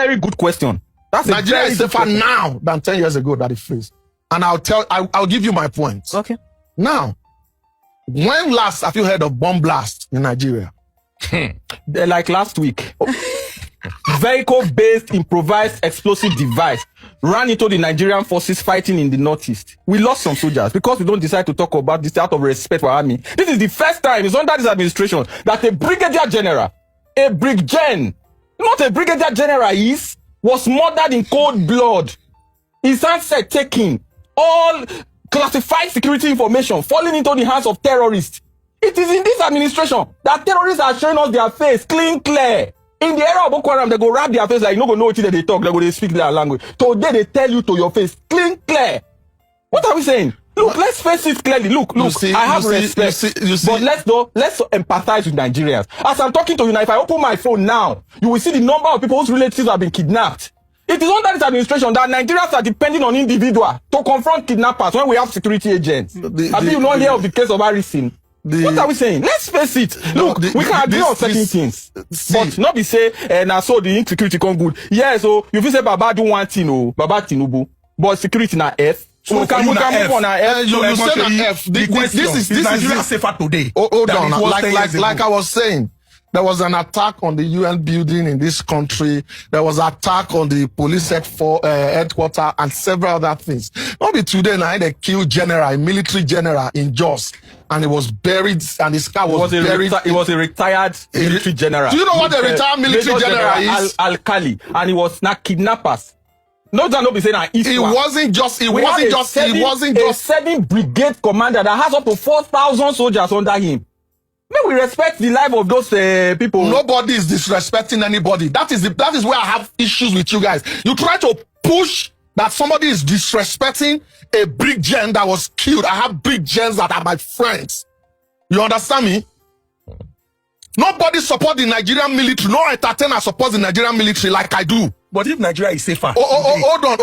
very good question. That's Nigeria is safer now than 10 years ago that it faced. And I'll give you my points. Okay. Now, when last have you heard of bomb blast in Nigeria? Like last week. Vehicle-based improvised explosive device ran into the Nigerian forces fighting in the northeast. We lost some soldiers because we don't decide to talk about this out of respect for army. This is the first time, it's under this administration, that a brigadier general, a brig gen, not a brigadier general was murdered in cold blood. His handset taken, all classified security information falling into the hands of terrorists. It is in this administration that terrorists are showing us their face clear. In the era of Boko Haram, they go wrap their face like you no go know what they talk, they speak their language. Today they tell you to your face, clear. What are we saying? Look, let's face it clearly. Look, I have respect. But let's empathize with Nigerians. As I'm talking to you now, if I open my phone now, you will see the number of people whose relatives have been kidnapped. It is under this administration that Nigerians are depending on individuals to confront kidnappers when we have security agents. Have you not heard of the case of Harrison? What are we saying? Let's face it. Look, we can agree on certain things. But not be say, now so the insecurity come good. Yeah, so you feel say Baba do one thing, Baba Tinubu, but security na F. So we can move on our F. You say na F. This is Nigeria safer today. Hold on. Like I was saying, there was an attack on the UN building in this country. There was an attack on the police headquarters and several other things. Not be today now they killed a military general in Jos, and he was buried, and his car was buried. He was a retired military general. Do you know what a retired military general is? Al-Kali, and he was not kidnappers. No, that not be saying it wasn't just. It wasn't just. A 7 brigade commander that has up to 4,000 soldiers under him. May we respect the life of those people. Nobody is disrespecting anybody. That is where I have issues with you guys. You try to push that somebody is disrespecting a brig gen that was killed. I have brig gens that are my friends. You understand me? Nobody support the Nigerian military. No entertainer supports the Nigerian military like I do. But if Nigeria is safer, hold on.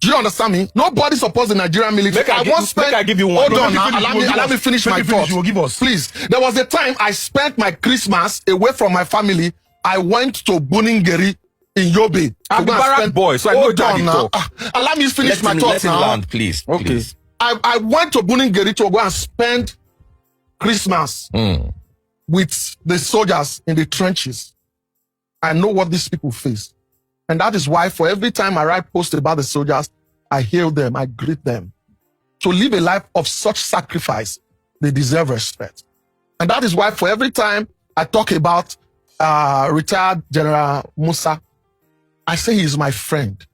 Do you understand me? Nobody supports the Nigerian military. I give you one. Hold on now. Allow me finish my thought. Please. There was a time I spent my Christmas away from my family. I went to Buningeri in Yobe. I'm a Barak boy, so I know that now. Allow me finish my thoughts now. Land, please. Okay. Please. I went to Buningeri to go and spend Christmas with the soldiers in the trenches. I know what these people face. And that is why for every time I write posts about the soldiers, I hail them, I greet them. To live a life of such sacrifice, they deserve respect. And that is why for every time I talk about retired General Musa, I say he is my friend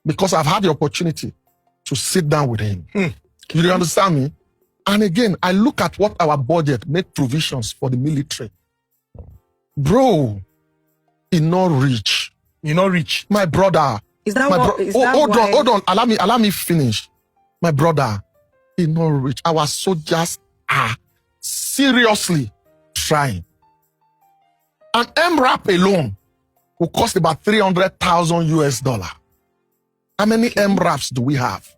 because I've had the opportunity to sit down with him. You understand me? And again, I look at what our budget make provisions for the military. Bro, he not rich. You not rich. My brother. Is that why? Hold on. Allow me finish. My brother, he not rich. Our soldiers are seriously trying. An MRAP alone will cost about $300,000 US. How many MRAPs do we have?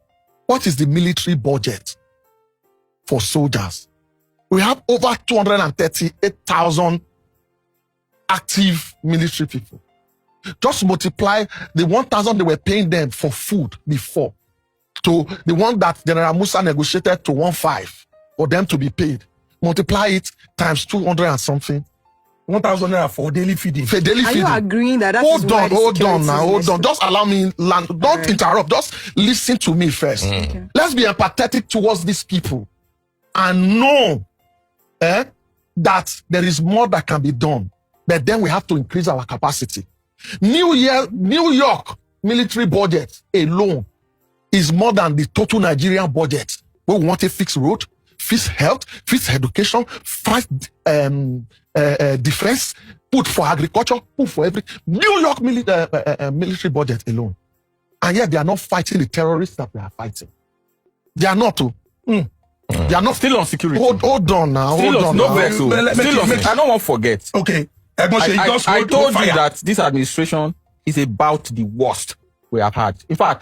What is the military budget for soldiers? We have over 238,000 active military people. Just multiply the 1,000 they were paying them for food before to the one that General Musa negotiated to 1.5 for them to be paid. Multiply it times 200 and something. 1,000 naira for daily feeding. For daily feeding. Are you agreeing that Hold on. Just allow me land. Don't interrupt. Just listen to me first. Okay. Let's be empathetic towards these people and know that there is more that can be done. But then we have to increase our capacity. New York military budget alone is more than the total Nigerian budget. We want to fix road, fix health, fix education, fight defense, put for agriculture, put for every New York military budget alone. And yet they are not fighting the terrorists that we are fighting. They are not. They are not still on security. Hold on now. Still on. I don't want to forget. Okay. I told you that this administration is about the worst we have had. In fact,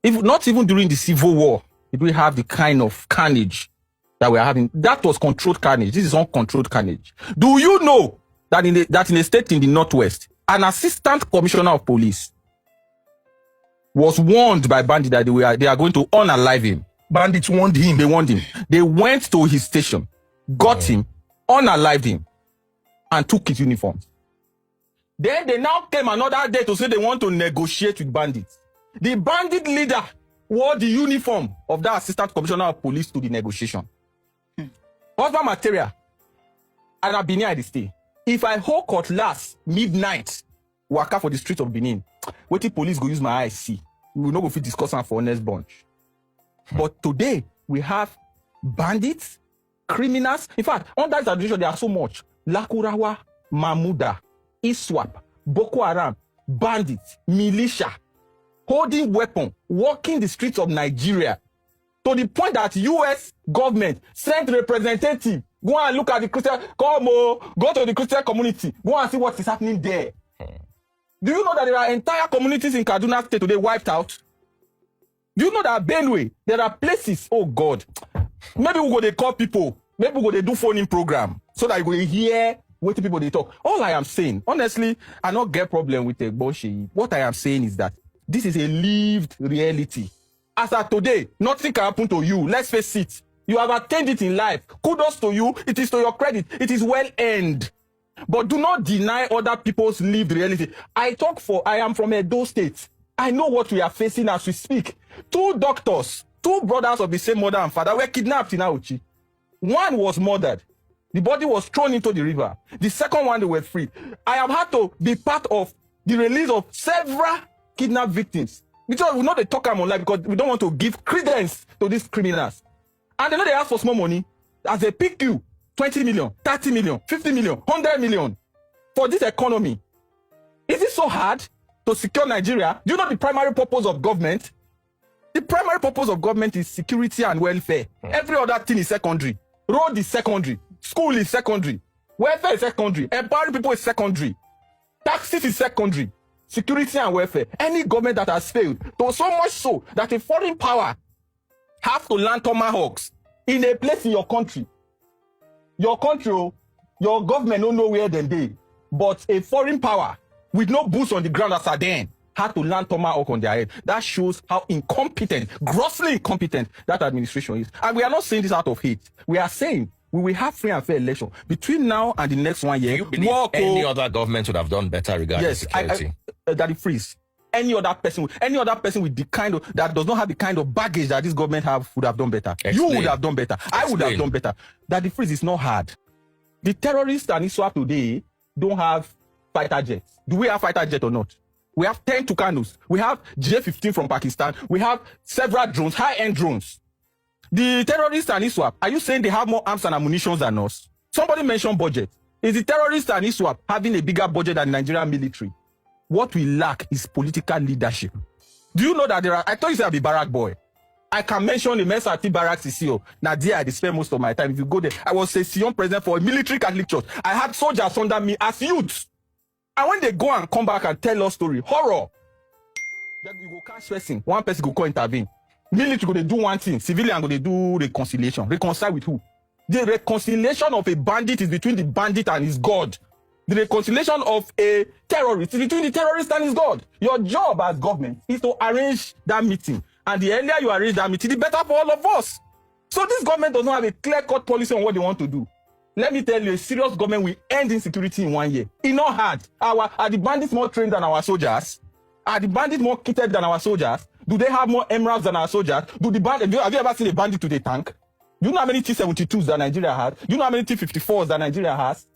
if not even during the Civil War did we have the kind of carnage that we are having. That was controlled carnage. This is uncontrolled carnage. Do you know that in a state in the northwest, an assistant commissioner of police was warned by bandits that they are going to unalive him. Bandits warned him. They warned him. They went to his station, got him, unalived him, and took his uniforms. Then they now came another day to say they want to negotiate with bandits. The bandit leader wore the uniform of that assistant commissioner of police to the negotiation. Husband material. And at Benin, I stay. If I hold cutlass midnight, waka for the streets of Benin, what the police go use my eyes see? We will not go fit discuss am for honest bunch. But today, we have bandits, criminals. In fact, under this administration, there are so much. Lakurawa, Mamuda, ISWAP, Boko Haram, bandits, militia, holding weapon, walking the streets of Nigeria, to the point that US government sent representative, go and look at the Christian, go to the Christian community, go and see what is happening there. Do you know that there are entire communities in Kaduna State today wiped out? Do you know that Benue, there are places, oh God, maybe we go to call people, maybe we go to do phone-in program, so that you go hear what the people they talk. All I am saying, honestly, I don't get problem with the bullshit. What I am saying is that this is a lived reality. As of today, nothing can happen to you. Let's face it. You have attained it in life. Kudos to you. It is to your credit. It is well earned. But do not deny other people's lived reality. I am from Edo State. I know what we are facing as we speak. 2 doctors, 2 brothers of the same mother and father were kidnapped in Auchi. One was murdered. The body was thrown into the river. The second one, they were free. I have had to be part of the release of several kidnapped victims. Because we know they talk about life because we don't want to give credence to these criminals. And they know they ask for small money. As they pick you, 20 million, 30 million, 50 million, 100 million for this economy. Is it so hard to secure Nigeria? Do you know the primary purpose of government? The primary purpose of government is security and welfare. Every other thing is secondary. Road is secondary. School is secondary. Welfare is secondary. Empowering people is secondary. Taxes is secondary. Security and welfare. Any government that has failed, to so much so that a foreign power have to land tomahawks in a place in your country. Your country, your government don't know where they, but a foreign power with no boots on the ground as a then had to land tomahawk on their head. That shows how incompetent, grossly incompetent that administration is. And we are not saying this out of hate. We are saying we will have free and fair election between now and the next 1 year. Do you believe any other government would have done better regarding security? That it frees. Any other person with the kind of that does not have the kind of baggage that this government would have done better. Explain. You would have done better. I would have done better. That the freeze is not hard. The terrorists and ISWAP today don't have fighter jets. Do we have fighter jet or not? We have 10 Tucanos. We have J-15 from Pakistan. We have several drones, high-end drones. The terrorists and ISWAP, are you saying they have more arms and ammunition than us? Somebody mentioned budget. Is the terrorists and ISWAP having a bigger budget than the Nigerian military? What we lack is political leadership. Do you know that I told you that I'll be barrack boy. I can mention the MSRT barracks CCO. Now there I spend most of my time. If you go there, I was a Sion president for a military Catholic church. I had soldiers under me as youths. And when they go and come back and tell us story, horror. Then you go catch person, one person go intervene. Military go they do one thing, civilian go they do reconciliation. Reconcile with who? The reconciliation of a bandit is between the bandit and his God. The reconciliation of a terrorist is between the terrorist and his God. Your job as government is to arrange that meeting. And the earlier you arrange that meeting, the better for all of us. So this government does not have a clear-cut policy on what they want to do. Let me tell you, a serious government will end insecurity in 1 year. It's not hard. Are the bandits more trained than our soldiers? Are the bandits more kitted than our soldiers? Do they have more emeralds than our soldiers? Have you ever seen a bandit with a tank? Do you know how many T-72s that Nigeria has? Do you know how many T-54s that Nigeria has?